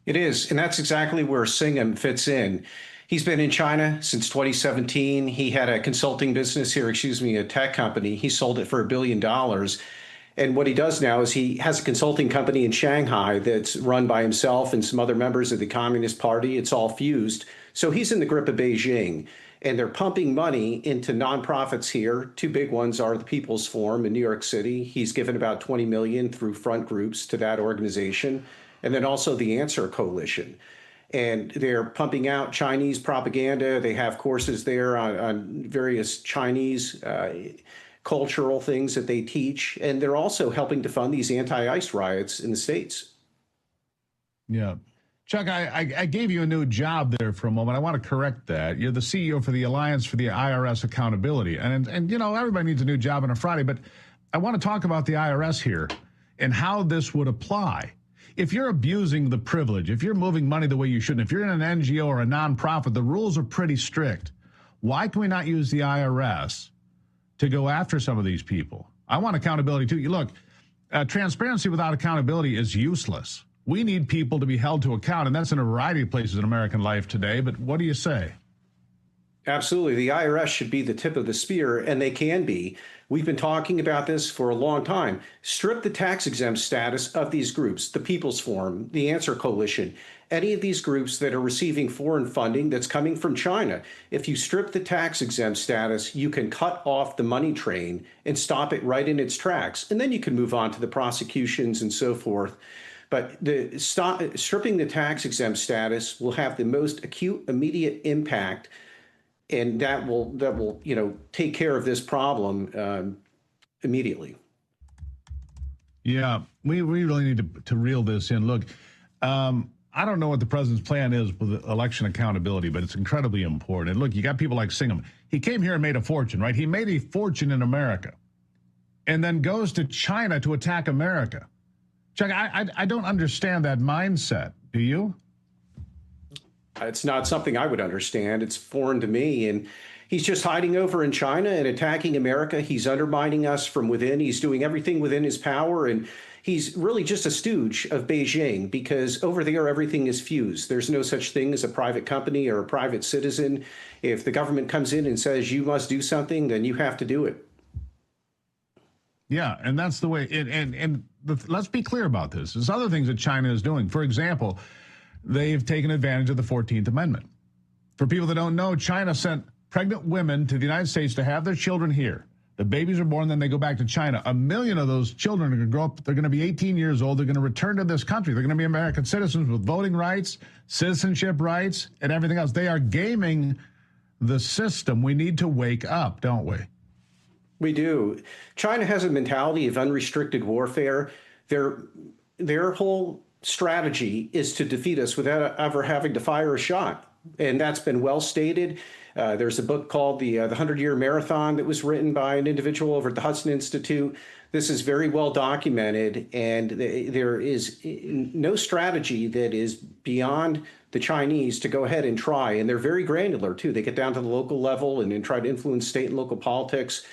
It is, and that's exactly where Singham fits in. He's been in China since 2017. He had a consulting business here, a tech company. He sold it for $1 billion. And what he does now is he has a consulting company in Shanghai that's run by himself and some other members of the Communist Party. It's all fused. So he's in the grip of Beijing. And they're pumping money into nonprofits here. Two big ones are the People's Forum in New York City. He's given about 20 million through front groups to that organization. And then also the Answer Coalition. And they're pumping out Chinese propaganda. They have courses there on various Chinese cultural things that they teach. And they're also helping to fund these anti-ICE riots in the States. Yeah. Chuck, I gave you a new job there for a moment. I want to correct that. You're the CEO for the Alliance for the IRS Accountability. And you know, everybody needs a new job on a Friday, but I want to talk about the IRS here and how this would apply. If you're abusing the privilege, if you're moving money the way you shouldn't, if you're in an NGO or a nonprofit, the rules are pretty strict. Why can we not use the IRS to go after some of these people? I want accountability too. Look, transparency without accountability is useless. We need people to be held to account, and that's in a variety of places in American life today. But what do you say? Absolutely. The IRS should be the tip of the spear, and they can be. We've been talking about this for a long time. Strip the tax exempt status of these groups, the People's Forum, the Answer Coalition, any of these groups that are receiving foreign funding that's coming from China. If you strip the tax exempt status, you can cut off the money train and stop it right in its tracks. And then you can move on to the prosecutions and so forth. But stripping the tax exempt status will have the most acute, immediate impact, and that will take care of this problem immediately. Yeah, we really need to reel this in. Look, I don't know what the president's plan is with election accountability, but it's incredibly important. And look, you got people like Singham. He came here and made a fortune, right? He made a fortune in America and then goes to China to attack America. Chuck, I don't understand that mindset. Do you? It's not something I would understand. It's foreign to me. And he's just hiding over in China and attacking America. He's undermining us from within. He's doing everything within his power. And he's really just a stooge of Beijing, because over there, everything is fused. There's no such thing as a private company or a private citizen. If the government comes in and says you must do something, then you have to do it. Yeah, and that's the way. Let's be clear about this. There's other things that China is doing. For example, they've taken advantage of the 14th Amendment. For people that don't know, China sent pregnant women to the United States to have their children here. The babies are born, then they go back to China. 1 million of those children are going to grow up. They're going to be 18 years old. They're going to return to this country. They're going to be American citizens with voting rights, citizenship rights, and everything else. They are gaming the system. We need to wake up, don't we? We do. China has a mentality of unrestricted warfare. Their whole strategy is to defeat us without ever having to fire a shot. And that's been well stated. There's a book called The 100-Year Marathon that was written by an individual over at the Hudson Institute. This is very well documented, and there is no strategy that is beyond the Chinese to go ahead and try. And they're very granular, too. They get down to the local level and then try to influence state and local politics.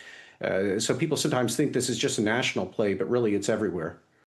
So people sometimes think this is just a national play, but really it's everywhere.